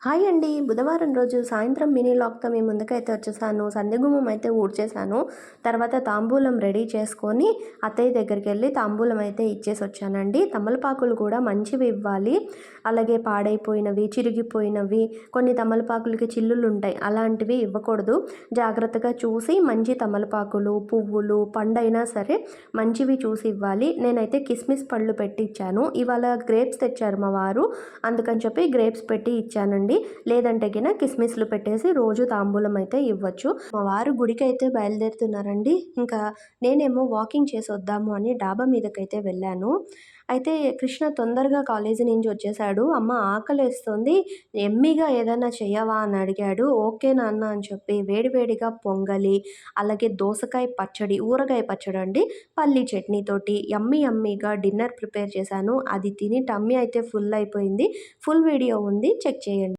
Hi అండి. బుధవారం రోజు సాయంత్రం మినీ లాగ్‌తో మీ ముందుకైతే వచ్చేసాను. సంధ్యగుమ్మం అయితే ఊడ్చేశాను. తర్వాత తాంబూలం రెడీ చేసుకొని అత్తయ్య దగ్గరికెళ్ళి తాంబూలం అయితే ఇచ్చేసొచ్చానండి. తమలపాకులు కూడా మంచివి ఇవ్వాలి. అలాగే పాడైపోయినవి, చిరిగిపోయినవి, కొన్ని తమలపాకులకి చిల్లులుంటాయి. అలాంటివి ఇవ్వకూడదు. జాగ్రత్తగా చూసి మంచి తమలపాకులు, పువ్వులు, పండైనా సరే మంచివి చూసి ఇవ్వాలి. నేనైతే కిస్మిస్ పళ్ళు పెట్టి ఇచ్చాను. ఇవాళ గ్రేప్స్ తెచ్చారు మా వారు. అందుకని చెప్పి గ్రేప్స్ పెట్టి ఇచ్చానండి. లేదంటే గిన కిస్మిస్లు పెట్టేసి రోజు తాంబూలం అయితే ఇవ్వచ్చు. మా వారు గుడికైతే బయలుదేరుతున్నారండి. ఇంకా నేనేమో వాకింగ్ చేసి వద్దాము అని డాబా మీదకైతే వెళ్ళాను. అయితే కృష్ణ తొందరగా కాలేజీ నుంచి వచ్చేసాడు. అమ్మ ఆకలేస్తుంది, యమ్మీగా ఏదైనా చెయ్యవా అని అడిగాడు. ఓకే నాన్న అని చెప్పి వేడివేడిగా పొంగలి, అలాగే దోసకాయ పచ్చడి, ఊరగాయ పచ్చడి అండి, పల్లీ చట్నీతోటి యమ్మీగా డిన్నర్ ప్రిపేర్ చేశాను. అది తిని టమ్మీ అయితే ఫుల్ అయిపోయింది. ఫుల్ వీడియో ఉంది, చెక్ చేయండి.